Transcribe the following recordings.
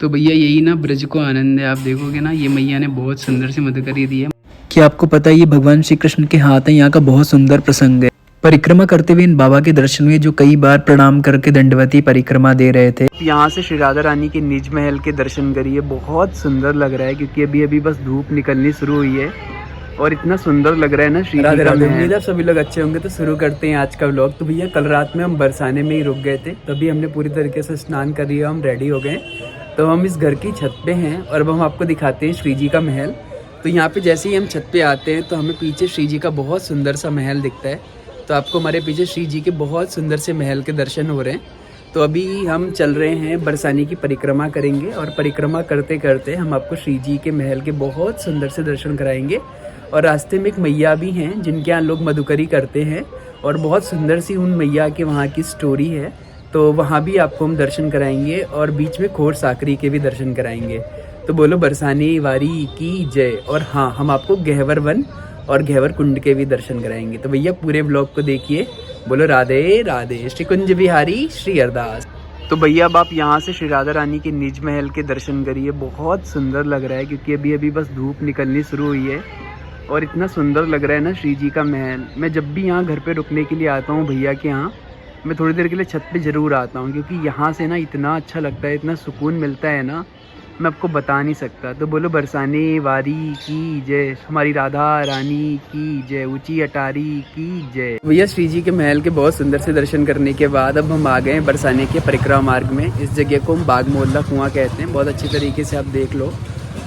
तो भैया यही ना ब्रज को आनंद है। आप देखोगे ना, ये मैया ने बहुत सुंदर सी मदकरी दी है। क्या आपको पता है ये भगवान श्री कृष्ण के हाथ है। यहाँ का बहुत सुंदर प्रसंग है। परिक्रमा करते हुए इन बाबा के दर्शन हुए जो कई बार प्रणाम करके दंडवती परिक्रमा दे रहे थे। यहाँ से श्री राधा रानी के निज महल के दर्शन करिए, बहुत सुंदर लग रहा है क्योंकि अभी अभी बस धूप निकलनी शुरू हुई है और इतना सुंदर लग रहा है ना। श्री राधे राधे। उम्मीद है सभी लोग अच्छे होंगे। तो शुरू करते हैं आज का व्लॉग। तो भैया कल रात में हम बरसाने में ही रुक गए थे, तभी हमने पूरी तरीके से स्नान कर लिया, हम रेडी हो गए। तो हम इस घर की छत पे हैं और अब हम आपको दिखाते हैं श्री जी का महल। तो यहाँ पे जैसे ही हम छत पे आते हैं तो हमें पीछे श्री जी का बहुत सुंदर सा महल दिखता है। तो आपको हमारे पीछे श्री जी के बहुत सुंदर से महल के दर्शन हो रहे हैं। तो अभी हम चल रहे हैं, बरसाने की परिक्रमा करेंगे और परिक्रमा करते करते हम आपको श्री जी के महल के बहुत सुंदर से दर्शन कराएंगे। और रास्ते में एक मैया भी हैं जिनके यहाँ लोग मधुकरी करते हैं और बहुत सुंदर सी उन मैया के वहाँ की स्टोरी है। तो वहाँ भी आपको हम दर्शन कराएंगे और बीच में खोर साकरी के भी दर्शन कराएंगे। तो बोलो बरसाने वारी की जय। और हाँ, हम आपको गहवर वन और गहवर कुंड के भी दर्शन कराएंगे। तो भैया पूरे ब्लॉग को देखिए। बोलो राधे राधे। श्री कुंज बिहारी श्री अरदास। तो भैया अब आप यहाँ से श्री राधा रानी के निज महल के दर्शन करिए, बहुत सुंदर लग रहा है क्योंकि अभी अभी बस धूप निकलनी शुरू हुई है और इतना सुंदर लग रहा है ना श्री जी का महल। मैं जब भी यहाँ घर पे रुकने के लिए आता हूँ भैया के यहाँ, मैं थोड़ी देर के लिए छत पे ज़रूर आता हूँ क्योंकि यहाँ से ना इतना अच्छा लगता है, इतना सुकून मिलता है ना, मैं आपको बता नहीं सकता। तो बोलो बरसाने वारी की जय, हमारी राधा रानी की जय, ऊंची अटारी की जय। भैया श्री जी के महल के बहुत सुंदर से दर्शन करने के बाद अब हम आ गए हैं बरसाने के परिक्रमा मार्ग में। इस जगह को हम बाग मोहल्ला कुआं कहते हैं, बहुत अच्छी तरीके से आप देख लो।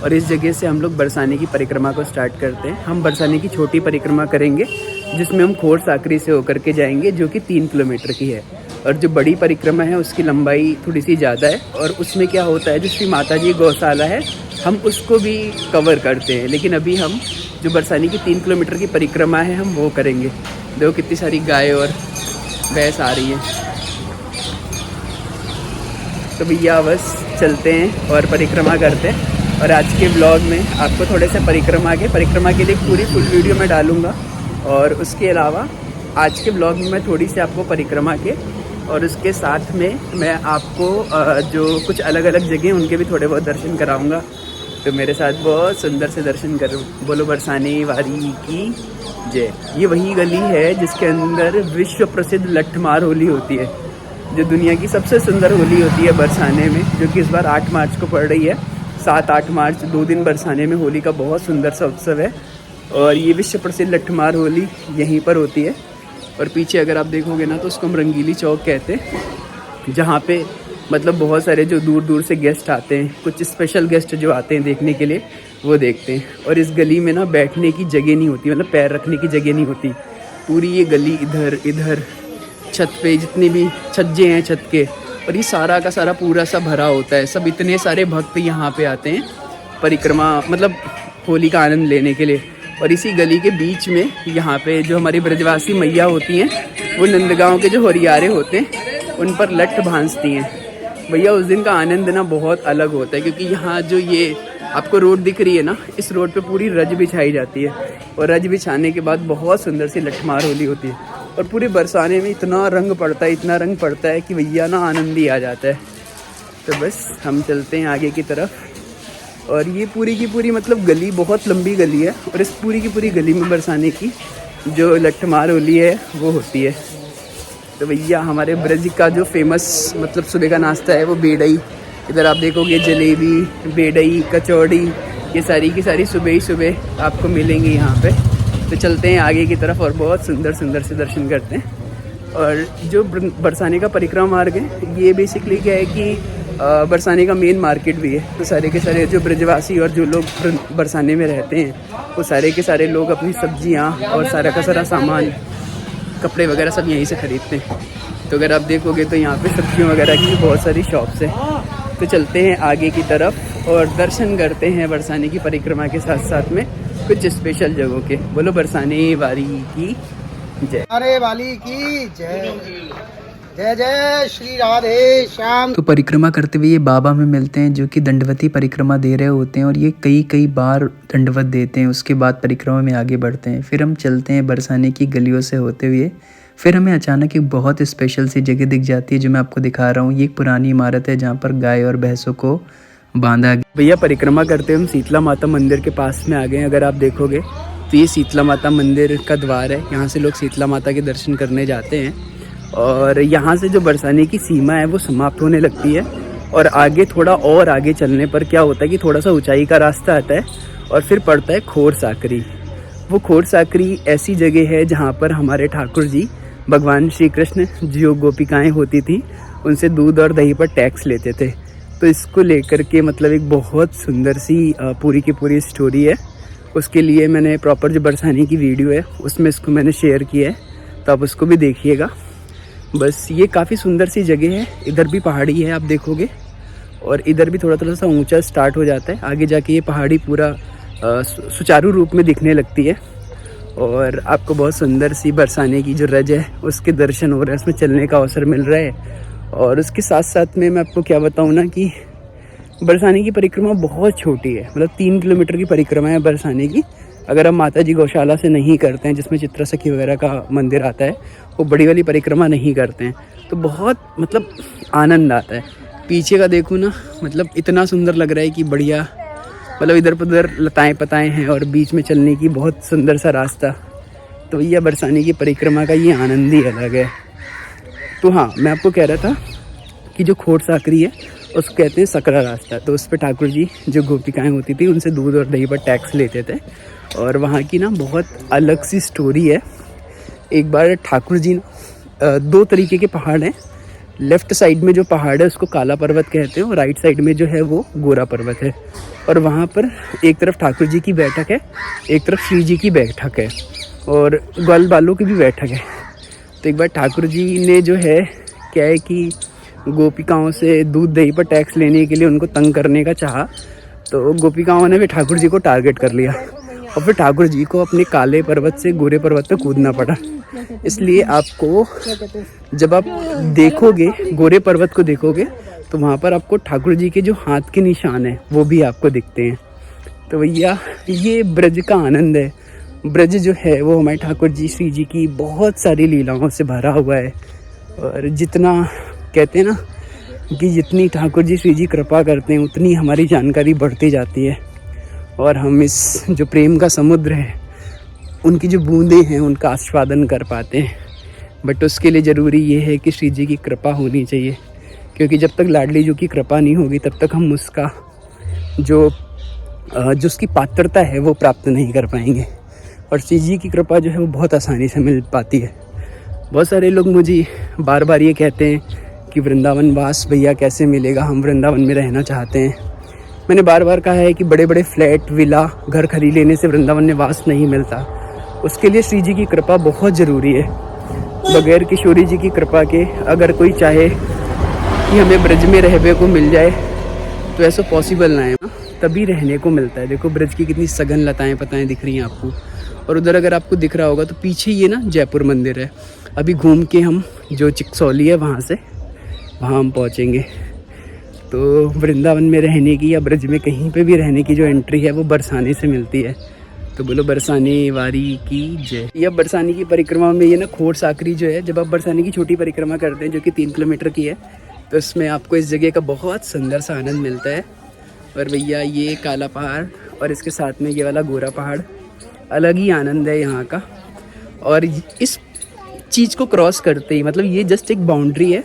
और इस जगह से हम लोग बरसाने की परिक्रमा को स्टार्ट करते हैं। हम बरसाने की छोटी परिक्रमा करेंगे जिसमें हम खोर साकरी से होकर के जाएंगे, जो कि 3 किलोमीटर की है। और जो बड़ी परिक्रमा है उसकी लंबाई थोड़ी सी ज़्यादा है और उसमें क्या होता है, जो श्री माता जी गौशाला है हम उसको भी कवर करते हैं। लेकिन अभी हम जो बरसाने की 3 किलोमीटर की परिक्रमा है हम वो करेंगे। देखो कितनी सारी गाय और भैंस आ रही हैं। तो भैया बस चलते हैं और परिक्रमा करते हैं। और आज के ब्लॉग में आपको थोड़े से परिक्रमा के लिए पूरी फुल वीडियो मैं डालूँगा। और उसके अलावा आज के ब्लॉग में मैं थोड़ी सी आपको परिक्रमा के और उसके साथ में मैं आपको जो कुछ अलग अलग जगह उनके भी थोड़े बहुत दर्शन कराऊंगा। तो मेरे साथ बहुत सुंदर से दर्शन करो। बोलो बरसाने वारी की जय। ये वही गली है जिसके अंदर विश्व प्रसिद्ध लट्ठमार होली होती है, जो दुनिया की सबसे सुंदर होली होती है बरसाने में, जो कि इस बार 8 मार्च को पड़ रही है। 7-8 मार्च 2 दिन बरसाने में होली का बहुत सुंदर सा उत्सव है और ये विश्व प्रसिद्ध लट्ठमार होली यहीं पर होती है। और पीछे अगर आप देखोगे ना तो उसको हम रंगीली चौक कहते हैं, जहाँ पे मतलब बहुत सारे जो दूर दूर से गेस्ट आते हैं, कुछ स्पेशल गेस्ट जो आते हैं देखने के लिए, वो देखते हैं। और इस गली में ना बैठने की जगह नहीं होती, मतलब पैर रखने की जगह नहीं होती। पूरी ये गली इधर इधर छत पे जितने भी छज्जे हैं छत के, और ये सारा का सारा पूरा सा भरा होता है। सब इतने सारे भक्त यहाँ पे आते हैं परिक्रमा, मतलब होली का आनंद लेने के लिए। और इसी गली के बीच में यहाँ पे जो हमारी ब्रजवासी मैया होती हैं, वो नंदगांव के जो होरियारे होते हैं उन पर लट्ठ भांजती हैं। भैया उस दिन का आनंद ना बहुत अलग होता है क्योंकि यहाँ जो ये आपको रोड दिख रही है ना, इस रोड पे पूरी रज बिछाई जाती है और रज बिछाने के बाद बहुत सुंदर सी लट्ठमार होली होती है। और पूरे बरसाने में इतना रंग पड़ता है, इतना रंग पड़ता है कि भैया ना आनंद ही आ जाता है। तो बस हम चलते हैं आगे की तरफ। और ये पूरी की पूरी मतलब गली बहुत लंबी गली है और इस पूरी की पूरी गली में बरसाने की जो लट्ठमार होली है वो होती है। तो भैया हमारे ब्रज का जो फेमस मतलब सुबह का नाश्ता है वो बेड़ई। इधर आप देखोगे जलेबी, बेड़ई, कचौड़ी, ये सारी की सारी सुबह ही सुबह आपको मिलेंगी यहाँ पे। तो चलते हैं आगे की तरफ और बहुत सुंदर सुंदर से दर्शन करते हैं। और जो बरसाने का परिक्रमा मार्ग है ये बेसिकली क्या है कि बरसाने का मेन मार्केट भी है। तो सारे के सारे जो ब्रजवासी और जो लोग बरसाने में रहते हैं वो सारे के सारे लोग अपनी सब्जियां और सारा का सारा सामान, कपड़े वगैरह सब यहीं से खरीदते हैं। तो अगर आप देखोगे तो यहाँ पे सब्जियों वगैरह की बहुत सारी शॉप्स हैं। तो चलते हैं आगे की तरफ और दर्शन करते हैं बरसाने की परिक्रमा के साथ साथ में कुछ स्पेशल जगहों के। बोलो बरसाने वारी की जय। अरे वाली की जय। जय जय श्री राधे श्याम। तो परिक्रमा करते हुए ये बाबा में मिलते हैं जो कि दंडवती परिक्रमा दे रहे होते हैं और ये कई बार दंडवत देते हैं। उसके बाद परिक्रमा में आगे बढ़ते हैं। फिर हम चलते हैं बरसाने की गलियों से होते हुए। फिर हमें अचानक एक बहुत स्पेशल सी जगह दिख जाती है जो मैं आपको दिखा रहा हूँ। ये एक पुरानी इमारत है जहाँ पर गाय और भैंसों को बांधा। भैया परिक्रमा करते हम शीतला माता मंदिर के पास में आ गए हैं। अगर आप देखोगे तो ये शीतला माता मंदिर का द्वार है। यहाँ से लोग शीतला माता के दर्शन करने जाते हैं और यहाँ से जो बरसाने की सीमा है वो समाप्त होने लगती है और आगे थोड़ा और आगे चलने पर क्या होता है कि थोड़ा सा ऊंचाई का रास्ता आता है और फिर पड़ता है खोर साकरी। वो खोर साकरी ऐसी जगह है जहाँ पर हमारे ठाकुर जी भगवान श्री कृष्ण जो गोपिकाएँ होती थी उनसे दूध और दही पर टैक्स लेते थे। तो इसको लेकर के मतलब एक बहुत सुंदर सी पूरी की पूरी स्टोरी है। उसके लिए मैंने प्रॉपर जो बरसाने की वीडियो है उसमें इसको मैंने शेयर किया है, तो आप उसको भी देखिएगा। बस ये काफ़ी सुंदर सी जगह है। इधर भी पहाड़ी है आप देखोगे और इधर भी थोड़ा थोड़ा सा ऊंचा स्टार्ट हो जाता है। आगे जाके ये पहाड़ी पूरा सुचारू रूप में दिखने लगती है और आपको बहुत सुंदर सी बरसाने की जो रज है उसके दर्शन हो रहे हैं, उसमें चलने का अवसर मिल रहा है। और उसके साथ साथ में मैं आपको क्या बताऊँ ना कि बरसाने की परिक्रमा बहुत छोटी है, मतलब 3 किलोमीटर की परिक्रमा है बरसाने की। अगर हम माता जी गौशाला से नहीं करते हैं जिसमें चित्रा सखी वगैरह का मंदिर आता है, वो बड़ी वाली परिक्रमा नहीं करते हैं, तो बहुत मतलब आनंद आता है। पीछे का देखो ना, मतलब इतना सुंदर लग रहा है कि बढ़िया, मतलब इधर उधर लताएँ पताएँ हैं और बीच में चलने की बहुत सुंदर सा रास्ता। तो भैया बरसाने की परिक्रमा का ये आनंद ही अलग है। तो हाँ, मैं आपको कह रहा था कि जो खोर साकरी है उसको कहते हैं सकरा रास्ता। तो उस पर ठाकुर जी जो गोपिकाएँ होती थी उनसे दूध और दही पर टैक्स लेते थे और वहाँ की ना बहुत अलग सी स्टोरी है। एक बार ठाकुर जी ना 2 तरीके के पहाड़ हैं। लेफ़्ट साइड में जो पहाड़ है उसको काला पर्वत कहते हैं और राइट साइड में जो है वो गोरा पर्वत है। और वहाँ पर एक तरफ ठाकुर जी की बैठक है, एक तरफ श्री जी की बैठक है और ग्वाल बालों की भी बैठक है। तो एक बार ठाकुर जी ने जो है क्या है कि गोपिकाओं से दूध दही पर टैक्स लेने के लिए उनको तंग करने का चाहा, तो गोपिकाओं ने भी ठाकुर जी को टारगेट कर लिया और फिर ठाकुर जी को अपने काले पर्वत से गोरे पर्वत पर कूदना पड़ा। इसलिए आपको जब आप देखोगे गोरे पर्वत को देखोगे तो वहाँ पर आपको ठाकुर जी के जो हाथ के निशान हैं वो भी आपको दिखते हैं। तो भैया ये ब्रज का आनंद है। ब्रज जो है वो हमारे ठाकुर जी श्री जी की बहुत सारी लीलाओं से भरा हुआ है और जितना कहते हैं ना कि जितनी ठाकुर जी श्री जी कृपा करते हैं उतनी हमारी जानकारी बढ़ती जाती है और हम इस जो प्रेम का समुद्र है उनकी जो बूंदें हैं उनका आस्वादन कर पाते हैं। बट उसके लिए ज़रूरी ये है कि श्री जी की कृपा होनी चाहिए, क्योंकि जब तक लाडली जी की कृपा नहीं होगी तब तक हम उसका जो उसकी पात्रता है वो प्राप्त नहीं कर पाएंगे। और श्री जी की कृपा जो है वो बहुत आसानी से मिल पाती है। बहुत सारे लोग मुझे बार बार ये कहते हैं कि वृंदावन वास भैया कैसे मिलेगा, हम वृंदावन में रहना चाहते हैं। मैंने बार बार कहा है कि बड़े बड़े फ्लैट विला घर खरीद लेने से वृंदावन में वास नहीं मिलता। उसके लिए श्री जी की कृपा बहुत ज़रूरी है। बगैर किशोरी जी की कृपा के अगर कोई चाहे कि हमें ब्रज में रहने को मिल जाए तो ऐसा पॉसिबल ना है, तभी रहने को मिलता है। देखो ब्रज की कितनी सघन लताएँ पताएँ दिख रही हैं आपको। और उधर अगर आपको दिख रहा होगा तो पीछे ये ना जयपुर मंदिर है। अभी घूम के हम जो चिकसौली है वहाँ हम पहुँचेंगे। तो वृंदावन में रहने की या ब्रज में कहीं पे भी रहने की जो एंट्री है वो बरसाने से मिलती है। तो बोलो बरसाने वारी की जय। यह बरसाने की परिक्रमा में ये ना खोर साकरी जो है, जब आप बरसाने की छोटी परिक्रमा करते हैं जो कि 3 किलोमीटर की है, तो इसमें आपको इस जगह का बहुत सुंदर सा आनंद मिलता है। और भैया ये काला पहाड़ और इसके साथ में ये वाला गोरा पहाड़, अलग ही आनंद है यहाँ का। और इस चीज़ को क्रॉस करते ही, मतलब ये जस्ट एक बाउंड्री है,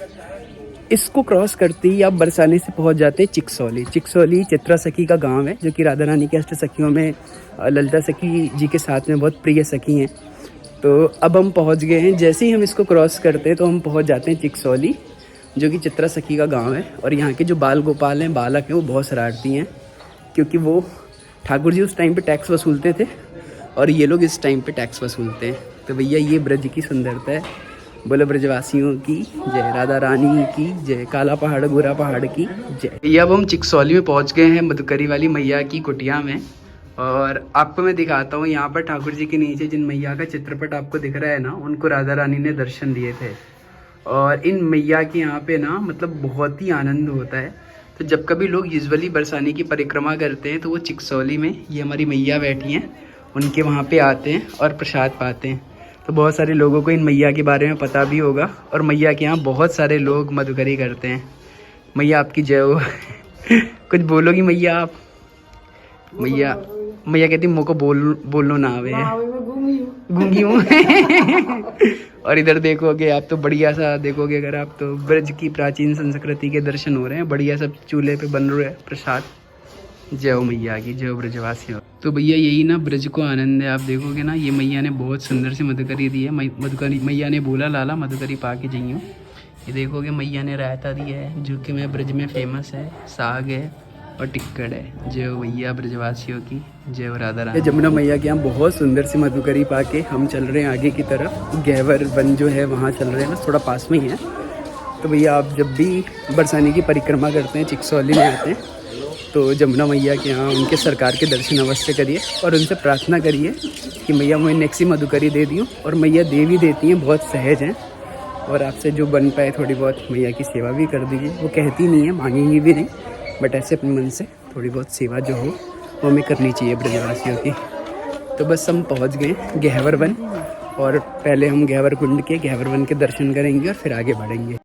इसको क्रॉस करते ही आप बरसाने से पहुँच जाते हैं चिकसौली। चिकसौली चित्रा सखी का गांव है जो कि राधा रानी के अष्ट सखियों में ललिता सखी जी के साथ में बहुत प्रिय सखी हैं। तो अब हम पहुँच गए हैं। जैसे ही हम इसको क्रॉस करते हैं तो हम पहुँच जाते हैं चिकसौली, जो कि चित्रा सखी का गाँव है। और यहाँ के जो बाल गोपाल हैं, बालक हैं, वो बहुत शरारती हैं, क्योंकि वो ठाकुर जी उस टाइम पे टैक्स वसूलते थे और ये लोग इस टाइम पे टैक्स वसूलते हैं। तो भैया ये ब्रज की सुंदरता है। बोलो ब्रजवासियों की जय, राधा रानी की जय, काला पहाड़ गोरा पहाड़ की जय। भैया अब हम चिकसौली में पहुंच गए हैं, मधुकरी वाली मैया की कुटिया में। और आपको मैं दिखाता हूँ यहाँ पर ठाकुर जी के नीचे जिन मैया का चित्रपट आपको दिख रहा है ना, उनको राधा रानी ने दर्शन दिए थे। और इन मैया के यहाँ पे ना मतलब बहुत ही आनंद होता है। तो जब कभी लोग यूजुअली बरसाने की परिक्रमा करते हैं तो वो चिकसौली में ये हमारी मैया बैठी हैं, उनके वहाँ पे आते हैं और प्रसाद पाते हैं। तो बहुत सारे लोगों को इन मैया के बारे में पता भी होगा। और मैया के यहाँ बहुत सारे लोग मधुकरी करते हैं। मैया आपकी जय हो। कुछ बोलोगी मैया आप? मैया कहती मुँह को बोलो ना आवे है, गूंगी हूँ। और इधर देखोगे आप तो बढ़िया सा देखोगे अगर आप तो ब्रज की प्राचीन संस्कृति के दर्शन हो रहे हैं। बढ़िया सब चूल्हे पे बन रहे हैं प्रसाद। जय हो मैया की, जय हो ब्रजवासी हो। तो भैया यही ना ब्रज को आनंद है। आप देखोगे ना ये मैया ने बहुत सुंदर सी मधुकरी दी है। मधुकरी मैया ने बोला लाला मधुकरी पा के जाइयो। ये देखोगे मैया ने रायता दिया है जो कि मैं ब्रज में फेमस है, साग है और टिक्कड़ है। जय हो भैया ब्रजवासियों की, जय हो राधा रानी। जमुना मैया के यहाँ बहुत सुंदर सी मधुकरी पा के हम चल रहे हैं आगे की तरफ। गहवर वन जो है वहाँ चल रहे हैं, बस थोड़ा पास में ही है। तो भैया आप जब भी बरसाने की परिक्रमा करते हैं, चिकसौली में आते हैं, तो जमुना मैया के यहाँ उनके सरकार के दर्शन अवश्य करिए और उनसे प्रार्थना करिए कि मैया मुझे नेक्सी मधुकरी दे दी। और मैया दे भी देती हैं, बहुत सहज हैं। और आपसे जो बन पाए थोड़ी बहुत मैया की सेवा भी कर दीजिए। वो कहती नहीं है, मांगेंगी भी नहीं, बट ऐसे अपने मन से थोड़ी बहुत सेवा जो हो वो हमें करनी चाहिए ब्रजवासियों की। तो बस हम पहुंच गए गहवर वन और पहले हम गहवर कुंड के गहवर वन के दर्शन करेंगे और फिर आगे बढ़ेंगे।